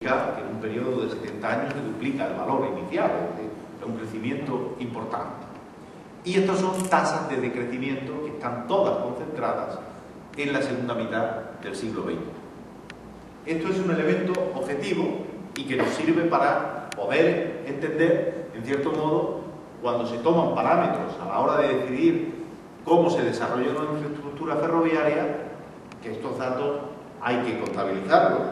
significa que en un periodo de 70 años se duplica el valor inicial, es un crecimiento importante. Y estas son tasas de decrecimiento que están todas concentradas en la segunda mitad del siglo XX. Esto es un elemento objetivo y que nos sirve para poder entender, en cierto modo, cuando se toman parámetros a la hora de decidir cómo se desarrolla una infraestructura ferroviaria, que estos datos hay que contabilizarlos.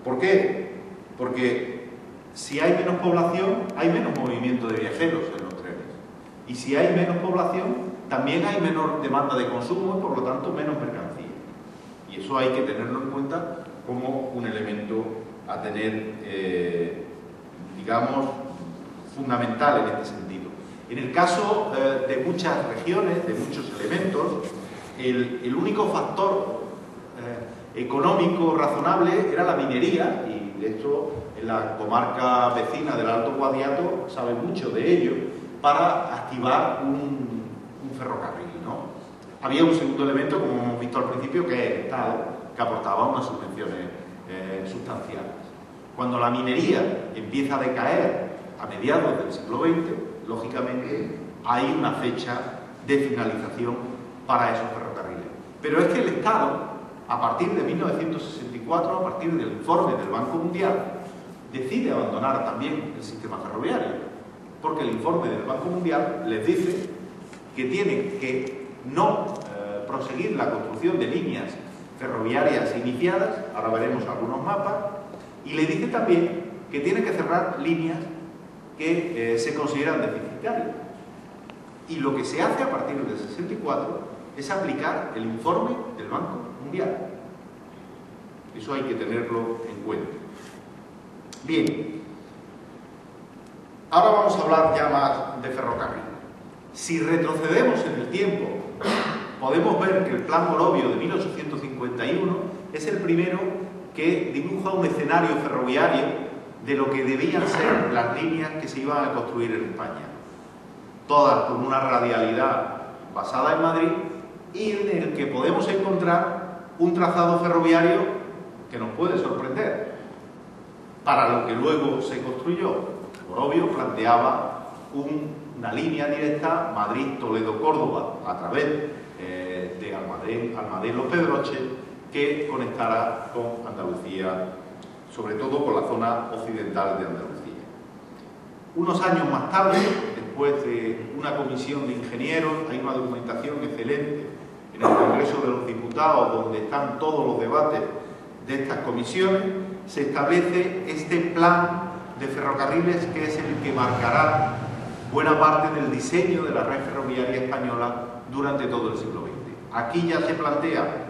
¿Por qué? Porque si hay menos población, hay menos movimiento de viajeros en los trenes. Y si hay menos población, también hay menor demanda de consumo y por lo tanto menos mercancía. Y eso hay que tenerlo en cuenta como un elemento a tener, digamos, fundamental en este sentido. En el caso de muchas regiones, de muchos elementos, el único factor económico razonable era la minería, y de hecho en la comarca vecina del Alto Guadiato sabe mucho de ello, para activar un ferrocarril, ¿no? Había un segundo elemento, como hemos visto al principio, que es el Estado, que aportaba unas subvenciones sustanciales. Cuando la minería empieza a decaer a mediados del siglo XX, lógicamente hay una fecha de finalización para esos ferrocarriles. Pero es que el Estado, a partir de 1964, a partir del informe del Banco Mundial, decide abandonar también el sistema ferroviario, porque el informe del Banco Mundial les dice que tienen que no proseguir la construcción de líneas ferroviarias iniciadas, ahora veremos algunos mapas, y le dice también que tiene que cerrar líneas que se consideran deficitarias. Y lo que se hace a partir del 64 es aplicar el informe del Banco Mundial. Eso hay que tenerlo en cuenta. Bien, ahora vamos a hablar ya más de ferrocarril. Si retrocedemos en el tiempo, podemos ver que el Plan Morovio de 1851 es el primero que dibuja un escenario ferroviario de lo que debían ser las líneas que se iban a construir en España. Todas con una radialidad basada en Madrid y en el que podemos encontrar un trazado ferroviario que nos puede sorprender. Para lo que luego se construyó, Morovio planteaba una línea directa Madrid-Toledo-Córdoba a través de Almadén-Los Pedroches, que conectará con Andalucía, sobre todo con la zona occidental de Andalucía. Unos años más tarde, después de una comisión de ingenieros, hay una documentación excelente en el Congreso de los Diputados, donde están todos los debates de estas comisiones, se establece este plan de ferrocarriles que es el que marcará buena parte del diseño de la red ferroviaria española durante todo el siglo XX. Aquí ya se plantea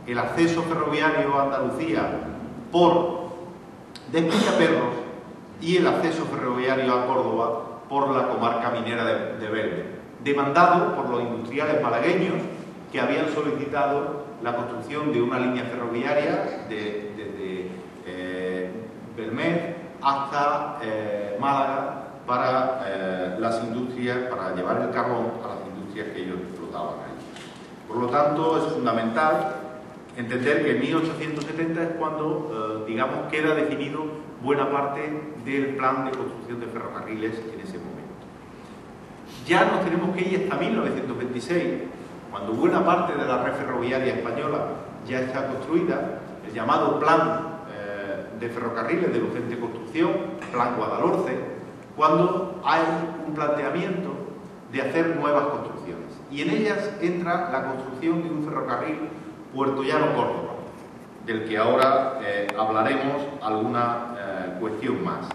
el acceso ferroviario a Andalucía por Despistaperros y el acceso ferroviario a Córdoba por la comarca minera de Belme, demandado por los industriales malagueños que habían solicitado la construcción de una línea ferroviaria desde Belmez hasta Málaga para las industrias, para llevar el carbón a las industrias que ellos explotaban ahí. Por lo tanto, es fundamental entender que en 1870 es cuando, digamos, queda definido buena parte del plan de construcción de ferrocarriles en ese momento. Ya nos tenemos que ir hasta 1926, cuando buena parte de la red ferroviaria española ya está construida, el llamado Plan de Ferrocarriles de Urgente Construcción, Plan Guadalhorce, cuando hay un planteamiento de hacer nuevas construcciones. Y en ellas entra la construcción de un ferrocarril Puerto Llano-Córdoba, del que ahora hablaremos alguna cuestión más.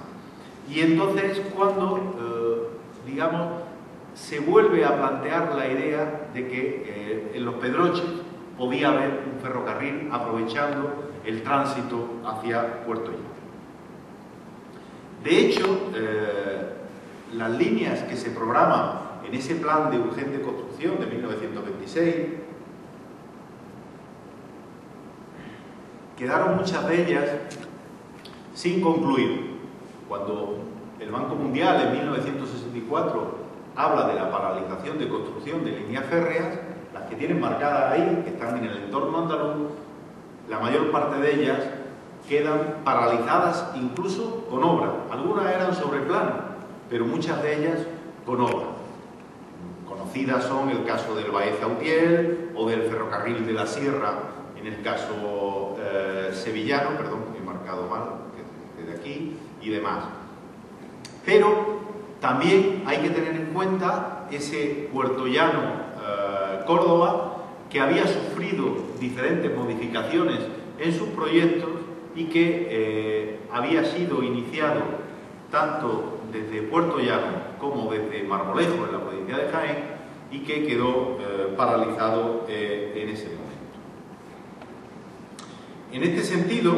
Y entonces cuando, digamos, se vuelve a plantear la idea de que en Los Pedroches podía haber un ferrocarril aprovechando el tránsito hacia Puerto Llano. De hecho, las líneas que se programan en ese plan de urgente construcción de 1926 quedaron muchas de ellas sin concluir. Cuando el Banco Mundial en 1964 habla de la paralización de construcción de líneas férreas, las que tienen marcadas ahí, que están en el entorno andaluz, la mayor parte de ellas quedan paralizadas incluso con obra. Algunas eran sobre plano, pero muchas de ellas con obra. Conocidas son el caso del Baeza-Utiel o del ferrocarril de la Sierra, en el caso sevillano, perdón, he marcado mal, desde aquí, y demás. Pero también hay que tener en cuenta ese puertollano Córdoba, que había sufrido diferentes modificaciones en sus proyectos y que había sido iniciado tanto desde Puerto Llano como desde Marmolejo, en la provincia de Jaén, y que quedó paralizado en ese momento. En este sentido,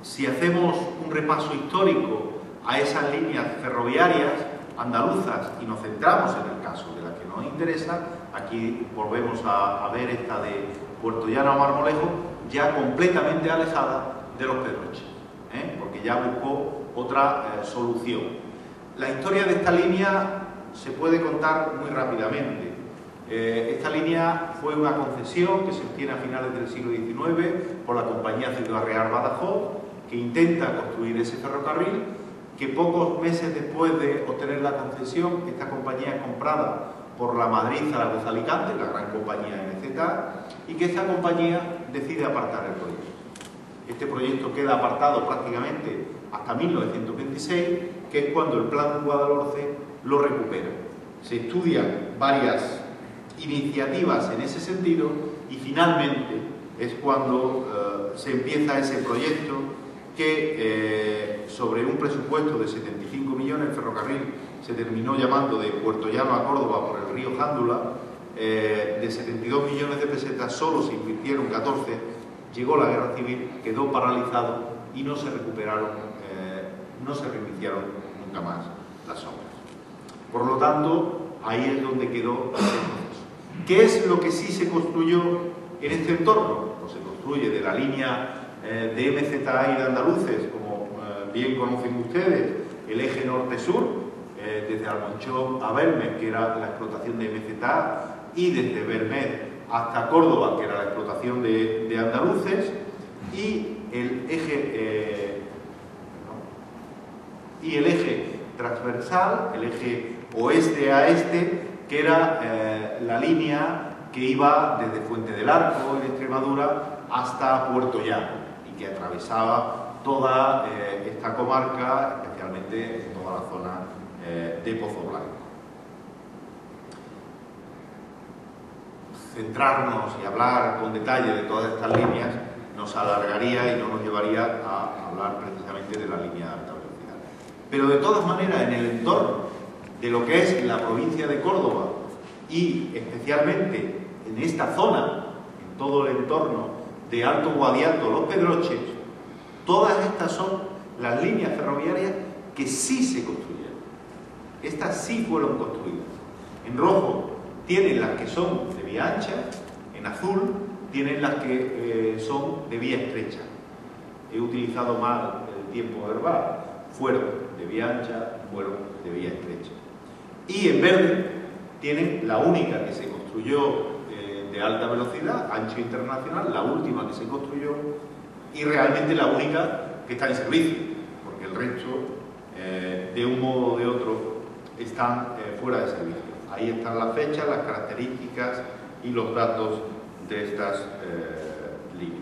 si hacemos un repaso histórico a esas líneas ferroviarias andaluzas y nos centramos en el caso de la que nos interesa, aquí volvemos a ver esta de Puerto Llano a Marmolejo, ya completamente alejada de los Pedroches, porque ya buscó otra solución. La historia de esta línea se puede contar muy rápidamente. Esta línea fue una concesión que se obtiene a finales del siglo XIX por la compañía Ciudad Real Badajoz, que intenta construir ese ferrocarril, que pocos meses después de obtener la concesión, esta compañía es comprada por la Madrid Zaragoza Alicante, la gran compañía MZA, y que esta compañía decide apartar el proyecto. Este proyecto queda apartado prácticamente hasta 1926, que es cuando el Plan Guadalhorce lo recupera. Se estudian varias iniciativas en ese sentido y finalmente es cuando se empieza ese proyecto que sobre un presupuesto de 75 millones, el ferrocarril se terminó llamando de Puerto Llano a Córdoba por el río Jándula. De 72 millones de pesetas solo se invirtieron 14, llegó la guerra civil, quedó paralizado y no se recuperaron, no se reiniciaron nunca más las obras. Por lo tanto, ahí es donde quedó el proceso. ¿Qué es lo que sí se construyó en este entorno? Pues se construye de la línea de MZA y de andaluces, como bien conocen ustedes, el eje norte-sur, desde Almonchón a Belmez, que era la explotación de MZA, y desde Belmez hasta Córdoba, que era la explotación de andaluces, y el eje transversal, el eje oeste a este, que era la línea que iba desde Fuente del Arco, en Extremadura, hasta Puerto Llano, y que atravesaba toda esta comarca, especialmente toda la zona de Pozo Blanco. Centrarnos y hablar con detalle de todas estas líneas nos alargaría y no nos llevaría a hablar precisamente de la línea de alta velocidad. Pero de todas maneras, en el entorno de lo que es la provincia de Córdoba y especialmente en esta zona, en todo el entorno de Alto Guadiato, Los Pedroches, todas estas son las líneas ferroviarias que sí se construyeron. Estas sí fueron construidas. En rojo tienen las que son de vía ancha, en azul tienen las que son de vía estrecha. He utilizado mal el tiempo verbal. Fueron de vía ancha, fueron de vía estrecha. Y en verde tienen la única que se construyó de alta velocidad, ancho internacional, la última que se construyó y realmente la única que está en servicio, porque el resto, de un modo o de otro, están fuera de servicio. Ahí están las fechas, las características y los datos de estas líneas.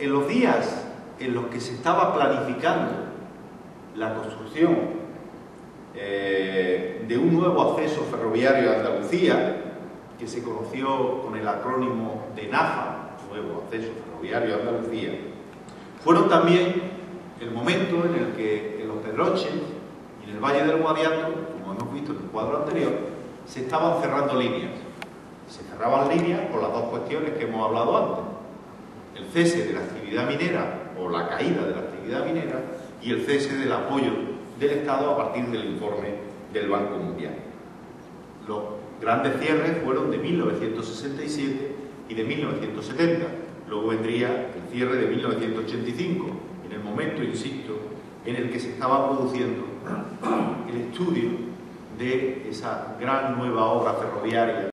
En los días en los que se estaba planificando la construcción de un nuevo acceso ferroviario a Andalucía, que se conoció con el acrónimo de NAFA, Nuevo Acceso Ferroviario a Andalucía, fueron también el momento en el que en Los Pedroches y en el Valle del Guadiato, como hemos visto en el cuadro anterior, se estaban cerrando líneas. Se cerraban líneas por las dos cuestiones que hemos hablado antes: el cese de la actividad minera o la caída de la actividad minera y el cese del apoyo del Estado a partir del informe del Banco Mundial. Los grandes cierres fueron de 1967 y de 1970. Luego vendría el cierre de 1985, en el momento, insisto, en el que se estaba produciendo el estudio de esa gran nueva obra ferroviaria